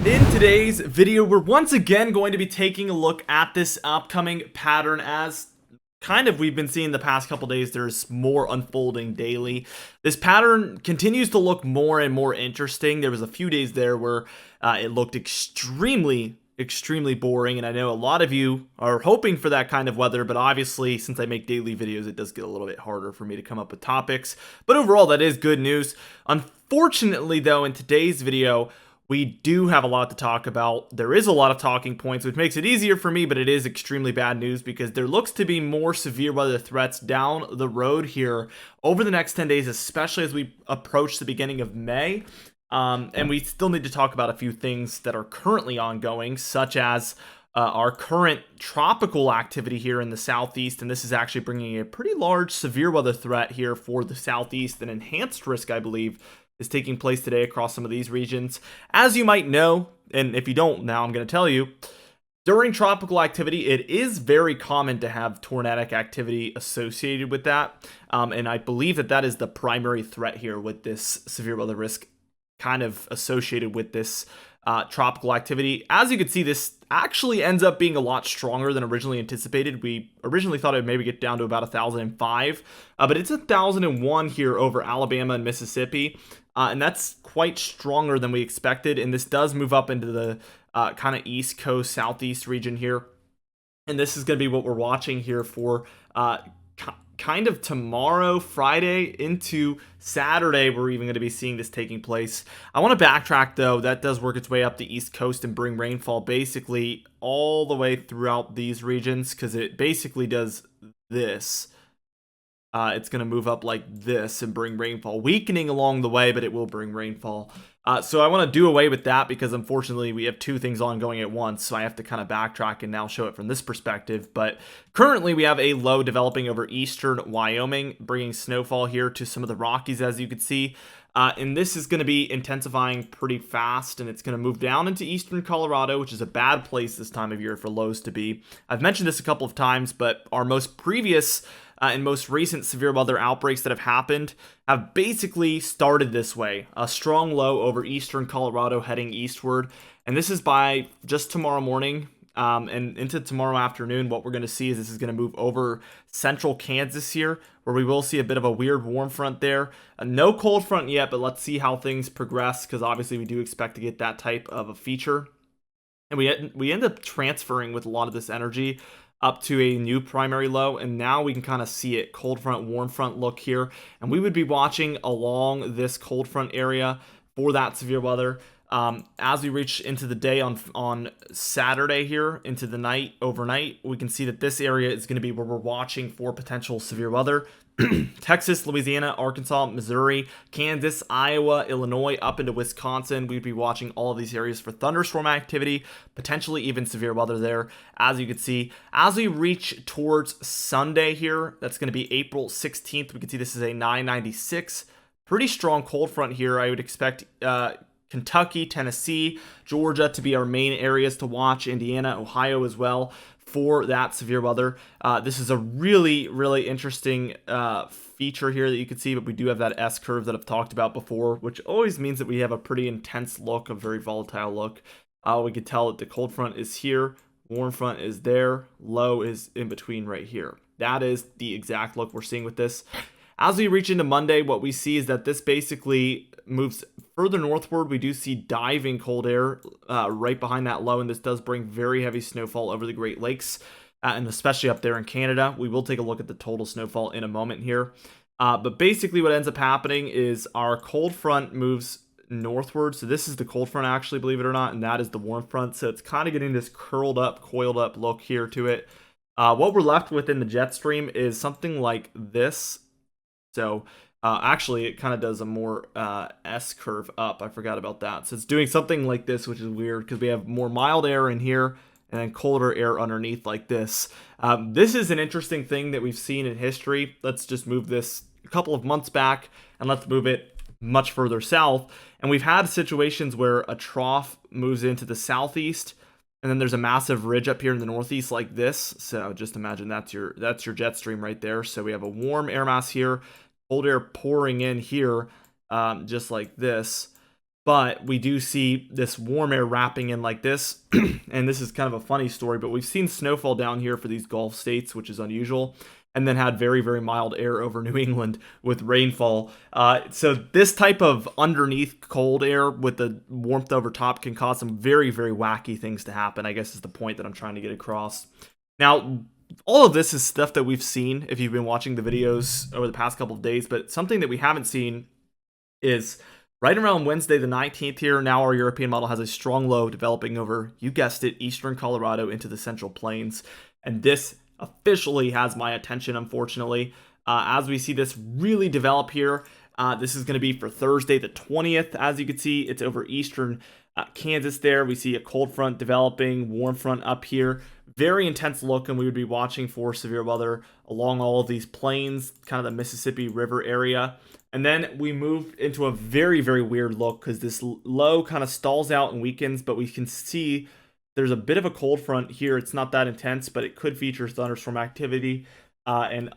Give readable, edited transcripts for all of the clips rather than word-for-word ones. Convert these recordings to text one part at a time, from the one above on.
In today's video, we're once again going to be taking a look at this upcoming pattern. As we've been seeing the past couple days, there's more unfolding daily. This pattern continues to look more and more interesting. There was a few days there where it looked extremely boring, and I know a lot of you are hoping for that kind of weather, but obviously since I make daily videos, it does get a little bit harder for me to come up with topics. But overall, that is good news. Unfortunately though, in today's video, we do have a lot to talk about. There is a lot of talking points, which makes it easier for me, but it is extremely bad news because there looks to be more severe weather threats down the road here over the next 10 days, especially as we approach the beginning of May. And we still need to talk about a few things that are currently ongoing, such as our current tropical activity here in the southeast. And this is actually bringing a pretty large severe weather threat here for the southeast. An enhanced risk, I believe, is taking place today across some of these regions. As you might know, and if you don't now, I'm going to tell you, during tropical activity, it is very common to have tornadic activity associated with that. And I believe that that is the primary threat here with this severe weather risk kind of associated with this tropical activity. As you can see, this actually ends up being a lot stronger than originally anticipated. We originally thought it would maybe get down to about 1,005, but it's 1,001 here over Alabama and Mississippi. And that's quite stronger than we expected. And this does move up into the kind of East Coast, Southeast region here. And this is going to be what we're watching here for kind of tomorrow, Friday into Saturday. We're even going to be seeing this taking place. I want to backtrack though. That does work its way up the East Coast and bring rainfall basically all the way throughout these regions, because it basically does this. It's going to move up like this and bring rainfall, weakening along the way, but it will bring rainfall. So I want to do away with that because unfortunately we have two things ongoing at once. So I have to kind of backtrack and now show it from this perspective. But currently we have a low developing over eastern Wyoming, bringing snowfall here to some of the Rockies, as you can see. And this is going to be intensifying pretty fast, and it's going to move down into eastern Colorado, which is a bad place this time of year for lows to be. I've mentioned this a couple of times, but our most previous and most recent severe weather outbreaks that have happened have basically started this way. A strong low over eastern Colorado heading eastward. And this is by just tomorrow morning and into tomorrow afternoon. What we're going to see is this is going to move over central Kansas here, where we will see a bit of a weird warm front there. No cold front yet, but let's see how things progress, because obviously we do expect to get that type of a feature. And we end up transferring with a lot of this energy up to a new primary low, and now we can kind of see it, cold front, warm front look here, and we would be watching along this cold front area for that severe weather. As we reach into the day on Saturday here, into the night, overnight, we can see that this area is going to be where we're watching for potential severe weather. Texas, Louisiana, Arkansas, Missouri, Kansas, Iowa, Illinois, up into Wisconsin. We'd be watching all of these areas for thunderstorm activity, potentially even severe weather there. As you can see, as we reach towards Sunday here, that's going to be April 16th. We can see this is a 996. Pretty strong cold front here. I would expect Kentucky, Tennessee, Georgia to be our main areas to watch, Indiana, Ohio as well, for that severe weather. This is a really interesting feature here that you can see, but we do have that S curve that I've talked about before, which always means that we have a pretty intense look, a very volatile look. We can tell that the cold front is here, warm front is there, low is in between right here. That is the exact look we're seeing with this. As we reach into Monday, what we see is that this basically moves further northward. We do see diving cold air right behind that low, and this does bring very heavy snowfall over the Great Lakes, and especially up there in Canada. We will take a look at the total snowfall in a moment here. But basically what ends up happening is our cold front moves northward. So this is the cold front, actually, believe it or not, and that is the warm front. So it's kind of getting this curled up, coiled up look here to it. What we're left with in the jet stream is something like this. So actually, it kind of does a more S curve up. I forgot about that. So it's doing something like this, which is weird because we have more mild air in here and then colder air underneath like this. This is an interesting thing that we've seen in history. Let's just move this a couple of months back and let's move it much further south. And we've had situations where a trough moves into the southeast, and then there's a massive ridge up here in the northeast like this. So just imagine that's your jet stream right there. So we have a warm air mass here, cold air pouring in here, just like this. but we do see this warm air wrapping in like this. And this is kind of a funny story, but we've seen snowfall down here for these Gulf states, which is unusual, and then had very, very mild air over New England with rainfall. So this type of underneath cold air with the warmth over top can cause some very, very wacky things to happen, I guess is the point that I'm trying to get across. Now, all of this is stuff that we've seen if you've been watching the videos over the past couple of days, but something that we haven't seen is right around Wednesday the 19th here. Now our European model has a strong low developing over, you guessed it, eastern Colorado into the Central Plains. And this officially has my attention, unfortunately. As we see this really develop here, this is going to be for Thursday the 20th. As you can see, it's over eastern Kansas there. We see a cold front developing, warm front up here. Very intense look, and we would be watching for severe weather along all of these plains, kind of the Mississippi River area. And then we move into a very, very weird look because this low kind of stalls out and weakens, but we can see there's a bit of a cold front here. It's not that intense, but it could feature thunderstorm activity and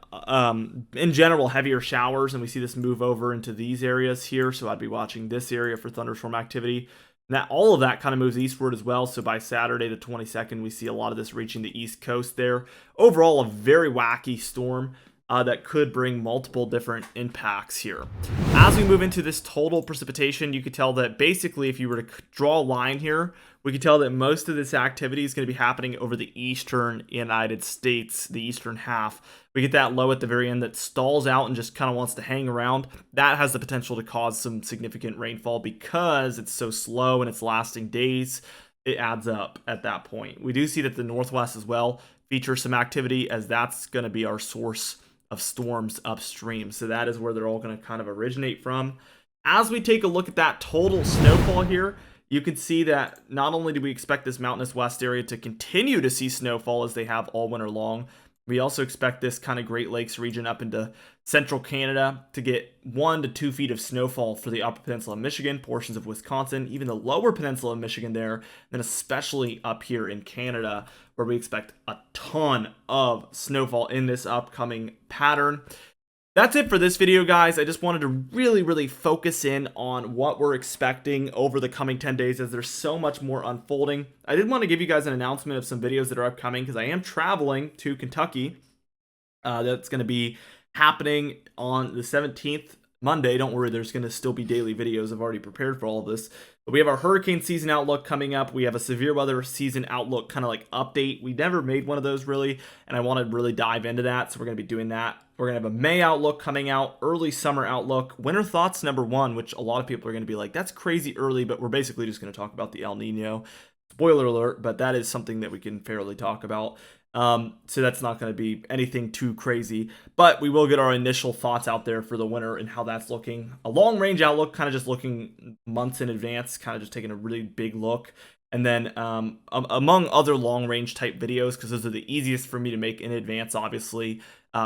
in general, heavier showers. And we see this move over into these areas here. So I'd be watching this area for thunderstorm activity. And that all of that kind of moves eastward as well. So by Saturday the 22nd, we see a lot of this reaching the east coast there. Overall, a very wacky storm that could bring multiple different impacts here. As we move into this total precipitation, you could tell that basically if you were to draw a line here, we could tell that most of this activity is going to be happening over the eastern United States, the eastern half. We get that low at the very end that stalls out and just kind of wants to hang around. That has the potential to cause some significant rainfall because it's so slow and it's lasting days. It adds up at that point. We do see that the northwest as well features some activity, as that's going to be our source of storms upstream. So that is where they're all going to kind of originate from. As we take a look at that total snowfall here, you can see that not only do we expect this mountainous west area to continue to see snowfall as they have all winter long, we also expect this kind of Great Lakes region up into central Canada to get 1 to 2 feet of snowfall for the upper peninsula of Michigan, portions of Wisconsin, even the lower peninsula of Michigan there, and then especially up here in Canada, where we expect a ton of snowfall in this upcoming pattern. That's it for this video, guys. I just wanted to really focus in on what we're expecting over the coming 10 days as there's so much more unfolding. I did want to give you guys an announcement of some videos that are upcoming because I am traveling to Kentucky. That's going to be happening on the 17th, Monday. Don't worry, there's going to still be daily videos. I've already prepared for all of this. But we have our hurricane season outlook coming up. We have a severe weather season outlook kind of like update. We never made one of those really, and I want to really dive into that. So we're going to be doing that. We're going to have a May outlook coming out, early summer outlook, winter thoughts #1, which a lot of people are going to be like, that's crazy early, but we're basically just going to talk about the El Nino. Spoiler alert, but that is something that we can fairly talk about. So that's not going to be anything too crazy, but we will get our initial thoughts out there for the winter and how that's looking. A long range outlook, kind of just looking months in advance, kind of just taking a really big look. And then among other long range type videos, because those are the easiest for me to make in advance, obviously,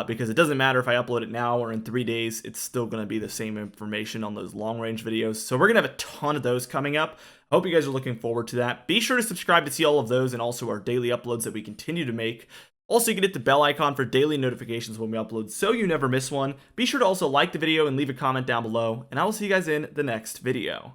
because it doesn't matter if I upload it now or in 3 days, it's still going to be the same information on those long range videos. So we're going to have a ton of those coming up. I hope you guys are looking forward to that. Be sure to subscribe to see all of those and also our daily uploads that we continue to make. Also, you can hit the bell icon for daily notifications when we upload so you never miss one. Be sure to also like the video and leave a comment down below, and I will see you guys in the next video.